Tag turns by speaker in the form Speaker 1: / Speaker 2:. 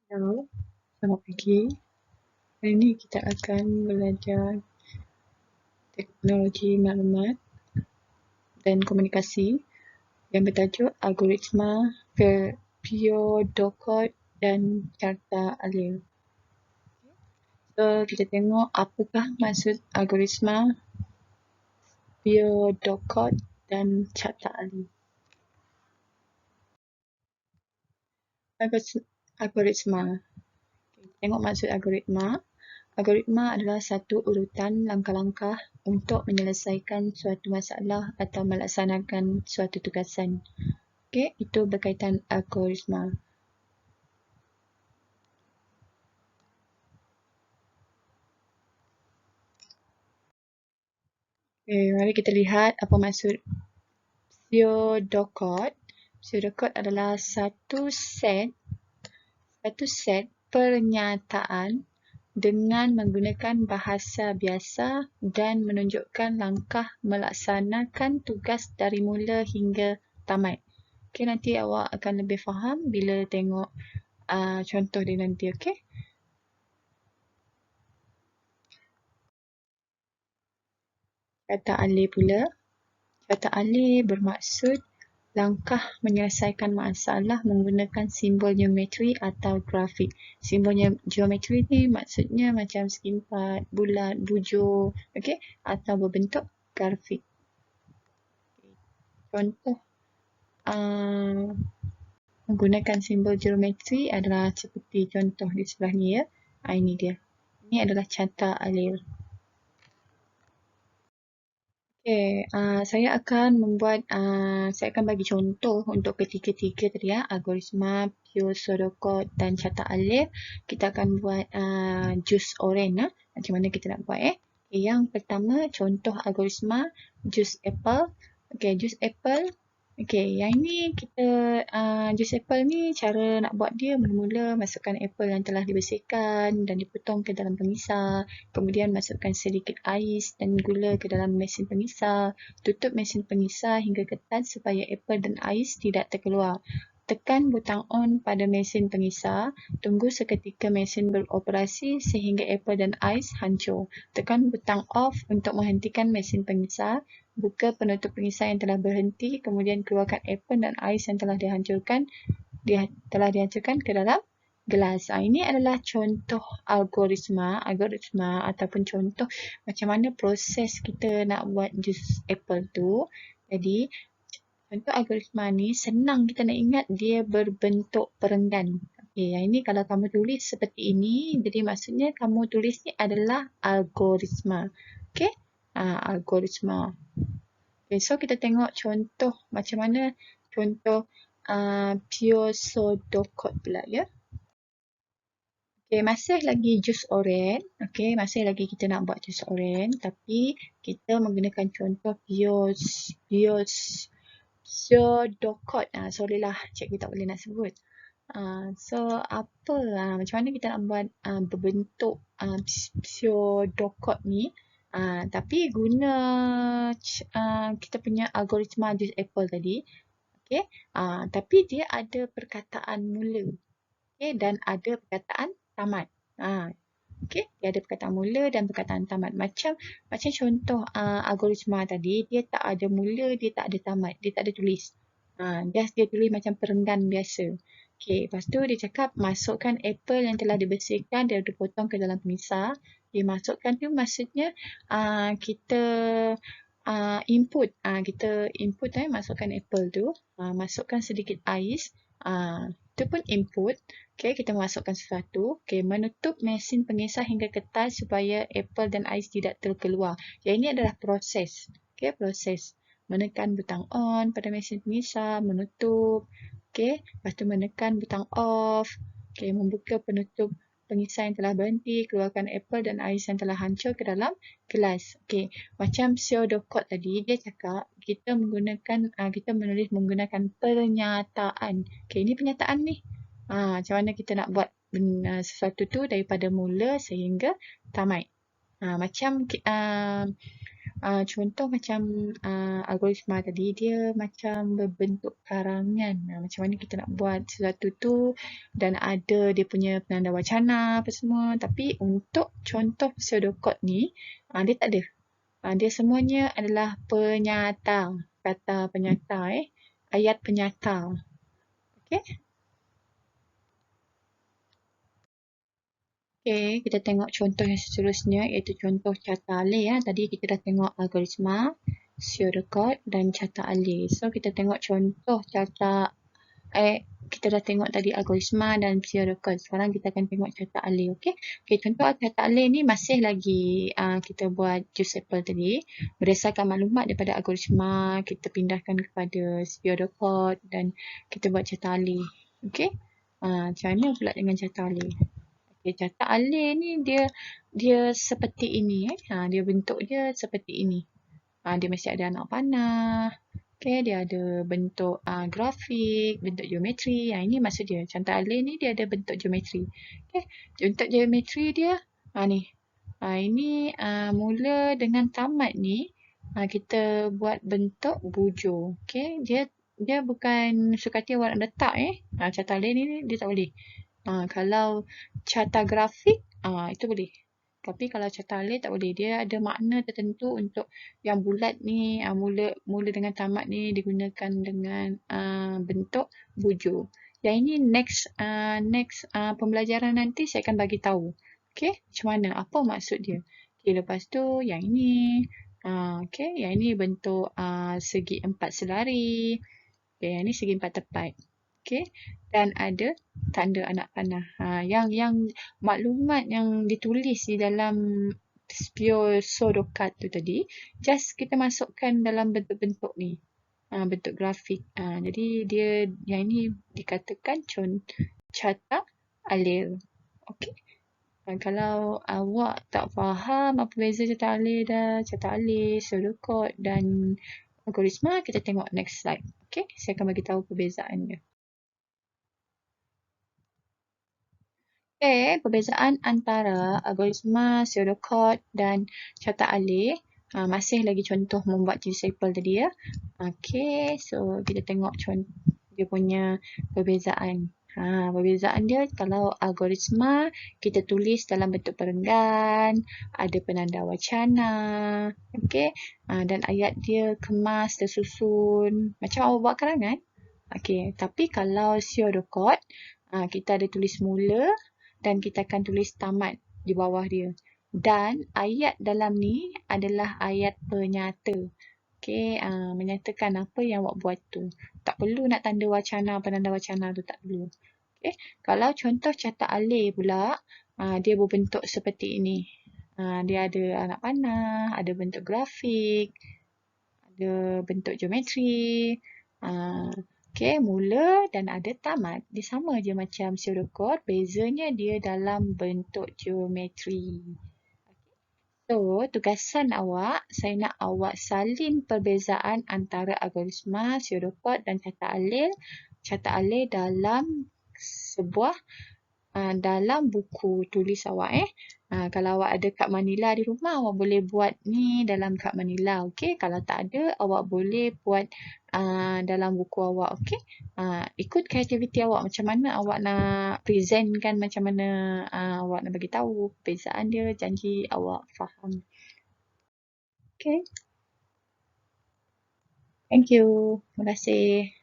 Speaker 1: Halo, selamat pagi. Hari ini kita akan belajar teknologi maklumat dan komunikasi yang bertajuk algoritma Pio-Docode dan carta alil. So, kita tengok apakah maksud algoritma Pio-Docode dan carta alil. Algoritma. Tengok maksud algoritma. Algoritma adalah satu urutan langkah-langkah untuk menyelesaikan suatu masalah atau melaksanakan suatu tugasan. Okey, itu berkaitan algoritma. Okey, mari kita lihat apa maksud pseudocode. Pseudocode adalah satu set pernyataan dengan menggunakan bahasa biasa dan menunjukkan langkah melaksanakan tugas dari mula hingga tamat. Okey, nanti awak akan lebih faham bila tengok contoh dia nanti, okey? Kata alih pula. Kata alih bermaksud langkah menyelesaikan masalah menggunakan simbol geometri atau grafik. Simbol geometri ni maksudnya macam segi empat, bulat, bujur, okey? Atau berbentuk grafik. Contoh menggunakan simbol geometri adalah seperti contoh di sebelah ni ya. Ini dia. Ini adalah carta alil. Okay, saya akan saya akan bagi contoh untuk ketiga-tiga tadi ya, algoritma, pseudocode dan carta alil. Kita akan buat jus oren macam mana kita nak buat Okay, yang pertama contoh algoritma jus apple. Okay, jus apple. Okay, yang ini kita jus apple ni cara nak buat dia mula-mula masukkan apple yang telah dibersihkan dan dipotong ke dalam pengisar. Kemudian masukkan sedikit ais dan gula ke dalam mesin pengisar. Tutup mesin pengisar hingga ketat supaya apple dan ais tidak terkeluar. Tekan butang on pada mesin pengisar. Tunggu seketika mesin beroperasi sehingga apple dan ais hancur. Tekan butang off untuk menghentikan mesin pengisar. Buka penutup pengisar yang telah berhenti. Kemudian keluarkan apple dan ais yang telah dihancurkan ke dalam gelas. Ini adalah contoh algoritma ataupun contoh macam mana proses kita nak buat jus apple tu. Jadi, contoh algoritma ni senang kita nak ingat, dia berbentuk perenggan. Okay, yang ini kalau kamu tulis seperti ini, jadi maksudnya kamu tulis ni adalah algoritma. Okay, algoritma. Okay, so kita tengok contoh macam mana contoh pseudocode pula ya. Okay, masih lagi jus oren. Okay, masih lagi kita nak buat jus oren. Tapi kita menggunakan contoh pseudocode. Sorry lah, cikgu tak boleh nak sebut. So, macam mana kita nak buat berbentuk pseudocode ni. Tapi guna kita punya algoritma jus apple tadi. Okay, tapi dia ada perkataan mula. Okay, dan ada perkataan tamat. Okay, dia ada perkataan mula dan perkataan tamat. Macam contoh algoritma tadi, dia tak ada mula, dia tak ada tamat, dia tak ada tulis. Dia tulis macam perenggan biasa. Okay, lepas tu dia cakap masukkan apple yang telah dibersihkan dan dipotong ke dalam pengisar. Dia masukkan tu maksudnya kita input. Kita input masukkan apple tu. Masukkan sedikit ais. Itu pun input. Okay, kita masukkan sesuatu. Okay, menutup mesin pengisar hingga ketat supaya apple dan ais tidak terkeluar. Yang ini adalah proses. Okay, proses. Menekan butang on pada mesin pengisar, menutup. Okay, lepas tu menekan butang off. Okay, membuka penutup pengisar yang telah berhenti, keluarkan apple dan ais yang telah hancur ke dalam gelas. Okay, macam pseudocode tadi, dia cakap kita menulis menggunakan pernyataan. Okay, ini pernyataan ni. Macam mana kita nak buat sesuatu tu daripada mula sehingga tamat. Macam Contoh macam algoritma tadi, dia macam berbentuk karangan. Macam mana kita nak buat sesuatu tu dan ada dia punya penanda wacana apa semua. Tapi untuk contoh pseudocode ni, dia tak ada. Dia semuanya adalah penyata, kata penyata, ayat penyata. Okay? Okay, kita tengok contoh yang seterusnya iaitu contoh carta alih. Tadi kita dah tengok algoritma, pseudocode dan carta alih. So, kita tengok contoh carta kita dah tengok tadi algoritma dan pseudocode. Sekarang kita akan tengok carta alih. Okay? Okay, contoh carta alih ni masih lagi kita buat Juiceable tadi. Berdasarkan maklumat daripada algoritma, kita pindahkan kepada pseudocode dan kita buat carta alih. Okay? Macam mana pula dengan carta alih? Okay, carta alih ni dia seperti ini. Dia bentuk dia seperti ini. Dia mesti ada anak panah. Okay, dia ada bentuk grafik, bentuk geometri. Ini maksud dia. Carta alih ni dia ada bentuk geometri. Okay, bentuk geometri dia ni. Ini mula dengan tamat ni kita buat bentuk bujur. Okay, dia bukan sukati awak nak letak carta alih ni dia tak boleh. Kalau carta grafik itu boleh. Tapi kalau carta alih tak boleh. Dia ada makna tertentu untuk yang bulat ni mula dengan tamat ni digunakan dengan bentuk bujur. Yang ini next pembelajaran nanti saya akan bagi tahu. Okey, macam mana? Apa maksud dia? Okey, lepas tu yang ini okey, yang ini bentuk segi empat selari. Okey, yang ini segi empat tepat. Okey, dan ada tanda anak panah. Yang maklumat yang ditulis di dalam pseudocode tu tadi, just kita masukkan dalam bentuk-bentuk ni. Bentuk grafik. Jadi dia yang ini dikatakan carta alih. Okey. Kalau awak tak faham apa beza carta alih, pseudocode dan algoritma, kita tengok next slide. Okey, saya akan bagi tahu perbezaannya. Perbezaan antara algoritma, pseudocode dan carta alih. Masih lagi contoh membuat Juiceable tadi ya. Okay, so kita tengok dia punya perbezaan. Perbezaan dia kalau algoritma kita tulis dalam bentuk perenggan, ada penanda wacana, okay, dan ayat dia kemas, tersusun macam awak buat karangan. Okay, tapi kalau pseudocode kita ada tulis mula dan kita akan tulis tamat di bawah dia. Dan ayat dalam ni adalah ayat penyata. Okay, menyatakan apa yang awak buat tu. Tak perlu nak tanda wacana, penanda wacana tu tak perlu. Okay, kalau contoh carta alih pula, dia berbentuk seperti ini. Dia ada anak panah, ada bentuk grafik, ada bentuk geometri. Okay, mula dan ada tamat. Dia sama je macam pseudocode, bezanya dia dalam bentuk geometri. So, tugasan awak, saya nak awak salin perbezaan antara algoritma, pseudocode dan carta alih. Carta alih dalam sebuah dalam buku tulis awak. Kalau awak ada kad manila di rumah, awak boleh buat ni dalam kad manila. Okay? Kalau tak ada, awak boleh buat dalam buku awak. Okay? Ikut kreativiti awak. Macam mana awak nak presentkan, macam mana awak nak bagi tahu perbezaan dia, janji awak faham. Okay? Thank you. Terima kasih.